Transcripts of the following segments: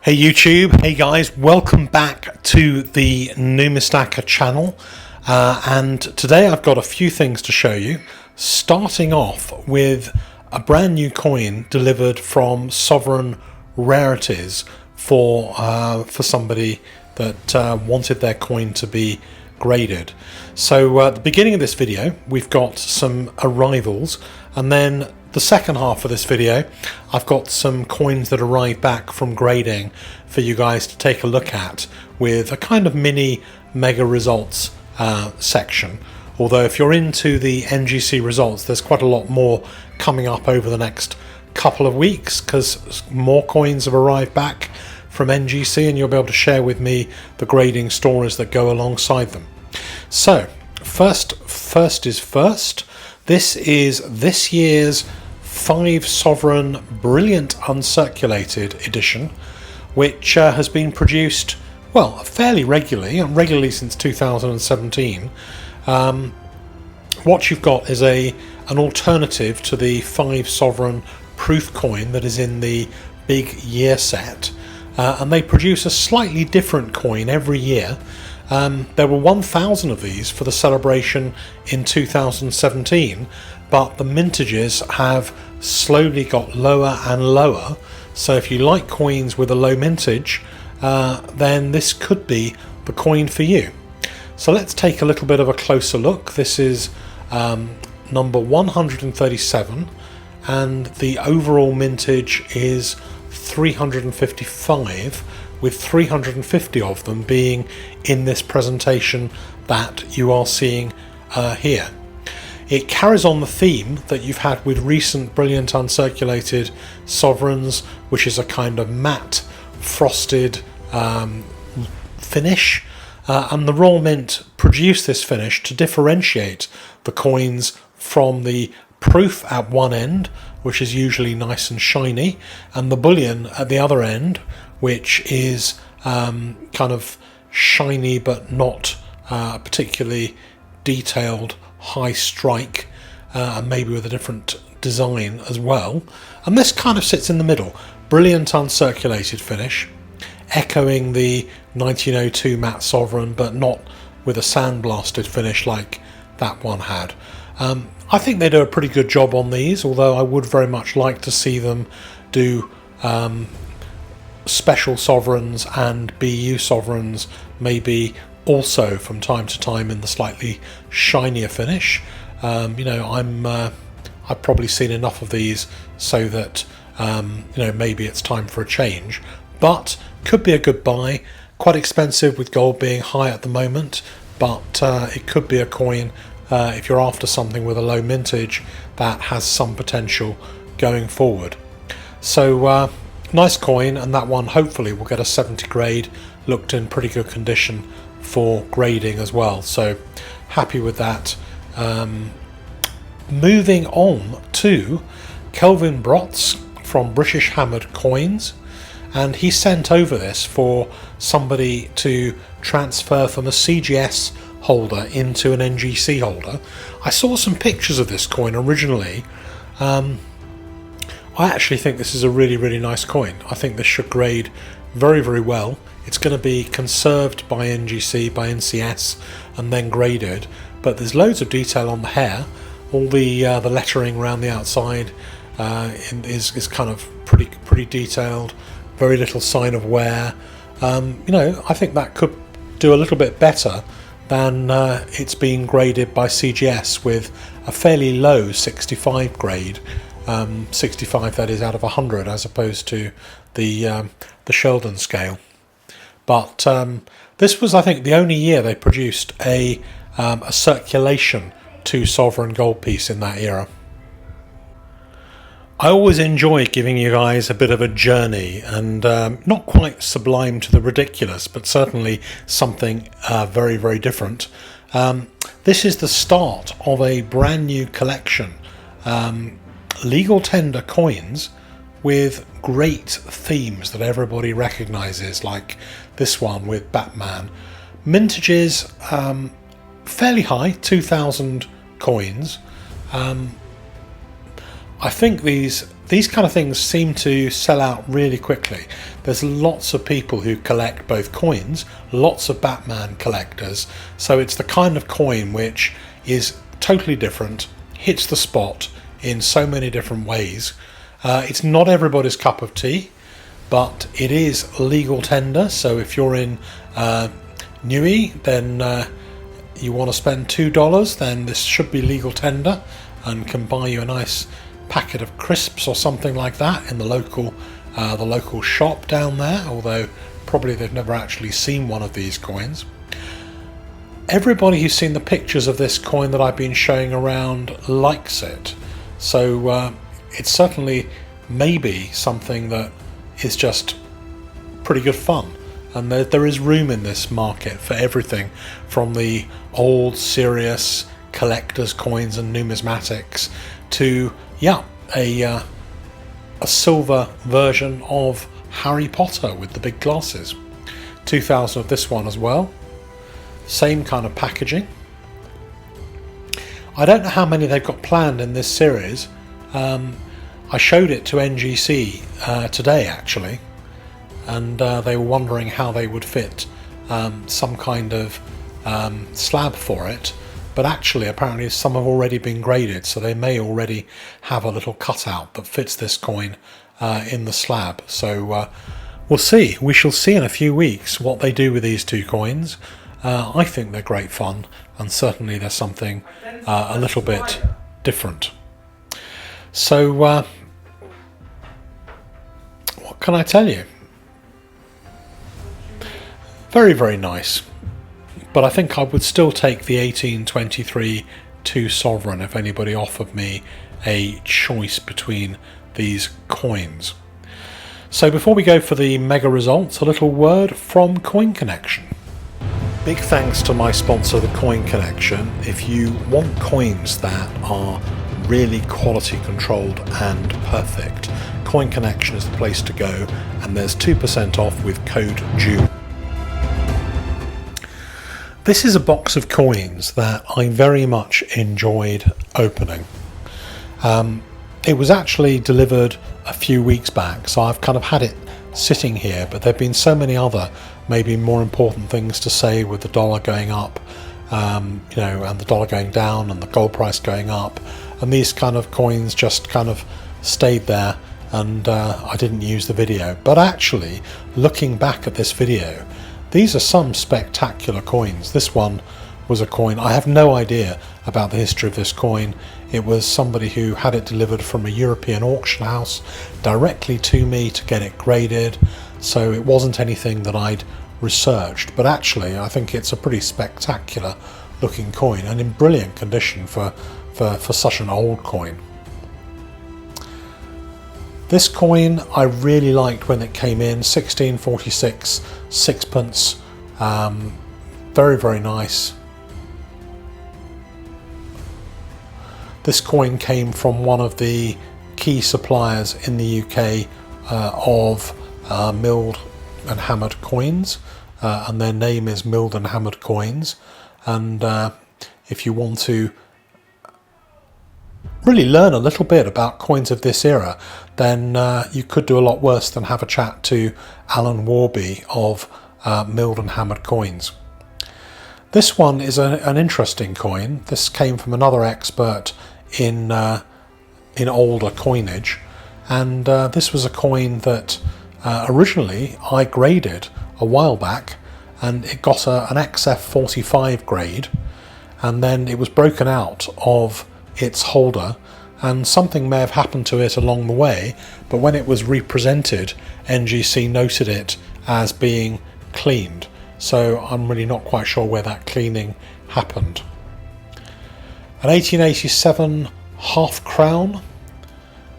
Hey YouTube, hey guys, welcome back to the Numistacker channel, and today I've got a few things to show you, starting off with a brand new coin delivered from Sovereign Rarities for somebody that wanted their coin to be graded. So at the beginning of this video we've got some arrivals, and then the second half of this video I've got some coins that arrive back from grading for you guys to take a look at, with a kind of mini mega results section. Although if you're into the NGC results, there's quite a lot more coming up over the next couple of weeks, because more coins have arrived back from NGC and you'll be able to share with me the grading stories that go alongside them. So first is first. This is this year's 5 Sovereign Brilliant Uncirculated edition, which has been produced, well, fairly regularly, and regularly since 2017. What you've got is an alternative to the 5 Sovereign Proof coin that is in the big year set, and they produce a slightly different coin every year. There were 1,000 of these for the celebration in 2017, but the mintages have slowly got lower and lower. So if you like coins with a low mintage, then this could be the coin for you. So let's take a little bit of a closer look. This is number 137, and the overall mintage is 355, with 350 of them being in this presentation that you are seeing here. It carries on the theme that you've had with recent Brilliant Uncirculated Sovereigns, which is a kind of matte frosted finish, and the Royal Mint produced this finish to differentiate the coins from the proof at one end, which is usually nice and shiny, and the bullion at the other end, which is kind of shiny but not particularly detailed high strike, and maybe with a different design as well. And this kind of sits in the middle. Brilliant uncirculated finish, echoing the 1902 matte Sovereign, but not with a sandblasted finish like that one had. I think they do a pretty good job on these, although I would very much like to see them do special Sovereigns and BU Sovereigns maybe also from time to time in the slightly shinier finish. I've probably seen enough of these so that maybe it's time for a change, but could be a good buy. Quite expensive with gold being high at the moment, but it could be a coin if you're after something with a low mintage that has some potential going forward. So nice coin, and that one hopefully will get a 70 grade, looked in pretty good condition for grading as well, so happy with that. Moving on to Kelvin Brotz from British Hammered Coins, and he sent over this for somebody to transfer from a CGS holder into an NGC holder. I saw some pictures of this coin originally. I actually think this is a really nice coin. I think this should grade very well. It's going to be conserved by NGC, by NCS, and then graded, but there's loads of detail on the hair. All the lettering around the outside is kind of pretty detailed. Very little sign of wear. I think that could do a little bit better than it's being graded by CGS with a fairly low 65 grade. 65 that is out of 100, as opposed to the Sheldon scale. But this was, I think, the only year they produced a circulation 2 Sovereign gold piece in that era. I always enjoy giving you guys a bit of a journey, and not quite sublime to the ridiculous, but certainly something very different. This is the start of a brand new collection. Legal tender coins with great themes that everybody recognises, like this one with Batman. Mintages fairly high, 2,000 coins. I think these kind of things seem to sell out really quickly. There's lots of people who collect both coins, lots of Batman collectors, so it's the kind of coin which is totally different, hits the spot in so many different ways. It's not everybody's cup of tea, but it is legal tender, so if you're in Newey, then you want to spend $2, then this should be legal tender and can buy you a nice packet of crisps or something like that in the local shop down there, although probably they've never actually seen one of these coins. Everybody who's seen the pictures of this coin that I've been showing around likes it, so it's certainly maybe something that is just pretty good fun, and there is room in this market for everything from the old serious collector's coins and numismatics to a silver version of Harry Potter with the big glasses. 2,000 of this one as well, same kind of packaging. I don't know how many they've got planned in this series. I showed it to NGC today actually, and they were wondering how they would fit some kind of slab for it, but actually apparently some have already been graded, so they may already have a little cutout that fits this coin in the slab. So we'll see. We shall see in a few weeks what they do with these two coins. I think they're great fun, and certainly there's something a little bit different. So what can I tell you? Very, very nice. But I think I would still take the 1823 2 Sovereign if anybody offered me a choice between these coins. So before we go for the mega results, a little word from Coin Connection. Big thanks to my sponsor, the Coin Connection. If you want coins that are really quality controlled and perfect, Coin Connection is the place to go, and there's 2% off with code JUNE. This is a box of coins that I very much enjoyed opening. It was actually delivered a few weeks back, so I've kind of had it sitting here, but there have been so many other maybe more important things to say with the dollar going up, and the dollar going down and the gold price going up, and these kind of coins just kind of stayed there, and I didn't use the video. But actually, looking back at this video, these are some spectacular coins. This one was a coin, I have no idea about the history of this coin. It was somebody who had it delivered from a European auction house directly to me to get it graded, so it wasn't anything that I'd researched, but actually I think it's a pretty spectacular looking coin and in brilliant condition for such an old coin. This coin I really liked when it came in, 1646 sixpence, very, very nice. This coin came from one of the key suppliers in the UK of milled and hammered coins, and their name is Milled and Hammered Coins. And if you want to really learn a little bit about coins of this era, then you could do a lot worse than have a chat to Alan Warby of Milled and Hammered Coins. This one is an interesting coin. This came from another expert in older coinage, and this was a coin that originally I graded a while back, and it got an XF45 grade, and then it was broken out of its holder, and something may have happened to it along the way, but when it was represented, NGC noted it as being cleaned, so I'm really not quite sure where that cleaning happened. An 1887 half crown,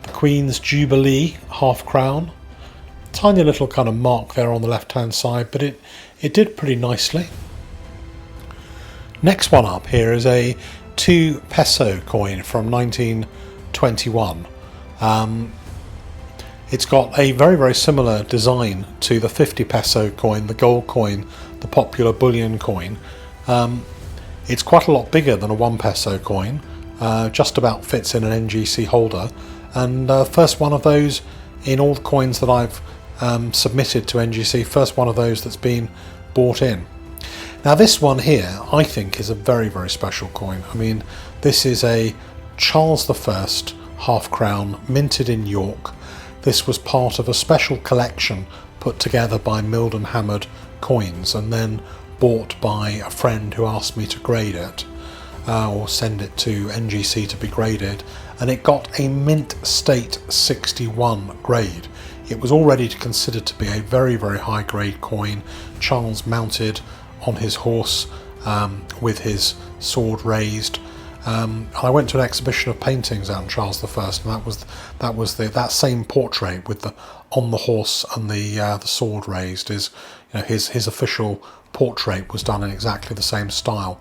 the Queen's Jubilee half crown, tiny little kind of mark there on the left hand side, but it did pretty nicely. Next one up here is a 2 peso coin from 1921. It's got a very, very similar design to the 50 peso coin, the gold coin, the popular bullion coin. It's quite a lot bigger than a 1 peso coin, just about fits in an NGC holder, and first one of those in all the coins that I've submitted to NGC, first one of those that's been bought in. Now this one here I think is a very, very special coin. I mean, this is a Charles I half crown minted in York. This was part of a special collection put together by Milled and Hammered Coins and then bought by a friend who asked me to grade it or send it to NGC to be graded, and it got a mint state 61 grade. It was already considered to be a very, very high grade coin. Charles mounted on his horse with his sword raised. I went to an exhibition of paintings out on Charles I, and that was that same portrait with the on the horse and the sword raised. Is, you know, his official portrait was done in exactly the same style.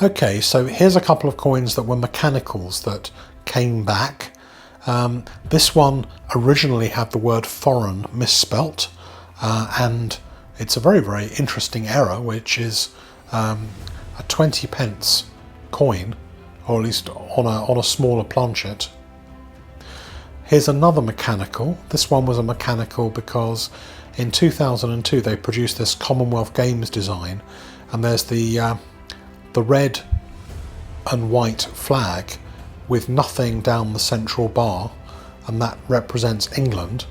Okay, so here's a couple of coins that were mechanicals that came back. This one originally had the word foreign misspelt, and it's a very, very interesting error, which is a 20 pence coin, or at least on a smaller planchet. Here's another mechanical. This one was a mechanical because in 2002 they produced this Commonwealth Games design, and there's the red and white flag with nothing down the central bar, and that represents England,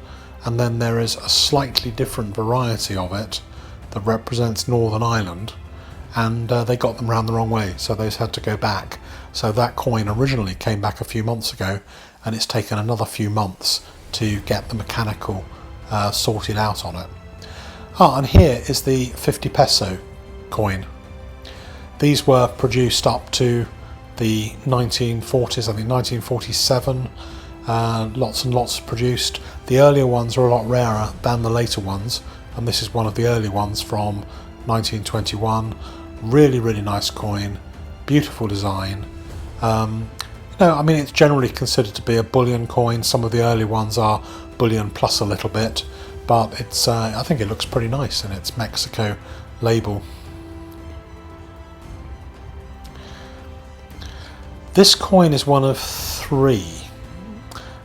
and then there is a slightly different variety of it that represents Northern Ireland, and they got them round the wrong way, so those had to go back. So that coin originally came back a few months ago, and it's taken another few months to get the mechanical sorted out on it. And here is the 50 peso coin. These were produced up to the 1940s, I think 1947, lots and lots produced. The earlier ones are a lot rarer than the later ones, and this is one of the early ones from 1921. Really, really nice coin, beautiful design. I mean, it's generally considered to be a bullion coin. Some of the early ones are bullion plus a little bit, but it's I think it looks pretty nice in its Mexico label. This coin is one of three,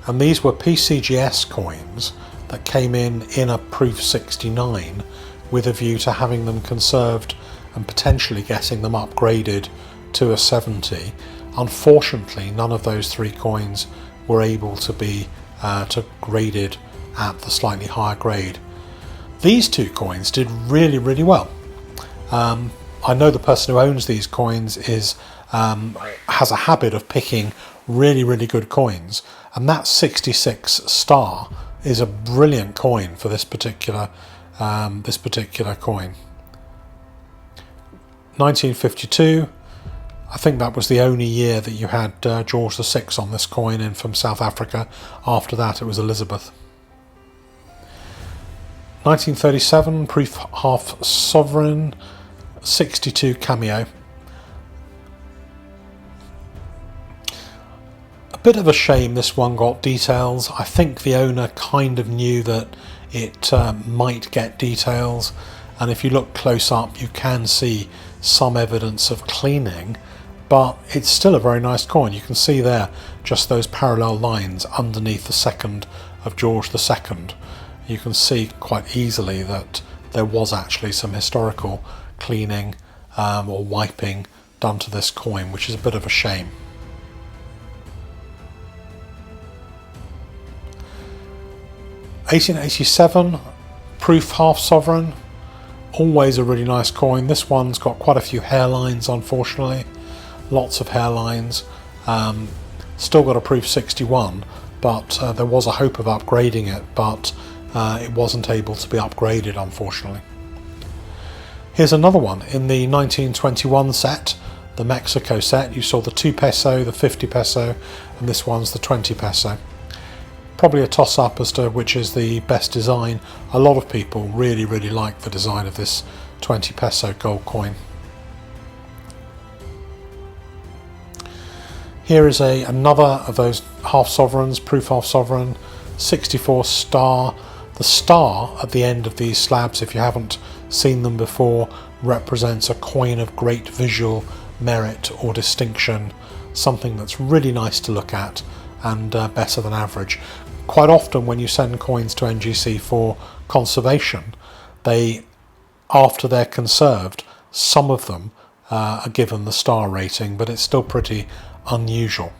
and these were PCGS coins that came in a proof 69 with a view to having them conserved and potentially getting them upgraded to a 70. Unfortunately, none of those three coins were able to be graded at the slightly higher grade. These two coins did really, really well. I know the person who owns these coins has a habit of picking really, really good coins, and that 66 star is a brilliant coin for this particular coin. 1952, I think that was the only year that you had George VI on this coin in from South Africa. After that it was Elizabeth. 1937, proof half sovereign, 62 cameo. A bit of a shame this one got details. I think the owner kind of knew that it might get details, and if you look close up you can see some evidence of cleaning, but it's still a very nice coin. You can see there just those parallel lines underneath the second of George II. You can see quite easily that there was actually some historical cleaning or wiping done to this coin, which is a bit of a shame. $1887, proof half sovereign, always a really nice coin. This one's got quite a few hairlines, unfortunately, lots of hairlines. Still got a proof 61, but there was a hope of upgrading it, but it wasn't able to be upgraded, unfortunately. Here's another one in the 1921 set, the Mexico set. You saw the 2 peso, the 50 peso, and this one's the 20 peso. Probably a toss-up as to which is the best design. A lot of people really, really like the design of this 20 peso gold coin. Here is another of those half sovereigns, proof half sovereign, 64 star. The star at the end of these slabs, if you haven't seen them before, represents a coin of great visual merit or distinction, something that's really nice to look at and better than average. Quite often when you send coins to NGC for conservation, after they're conserved, some of them are given the star rating, but it's still pretty unusual.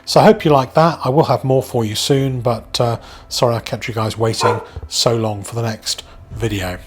So I hope you like that. I will have more for you soon, but sorry I kept you guys waiting so long for the next video.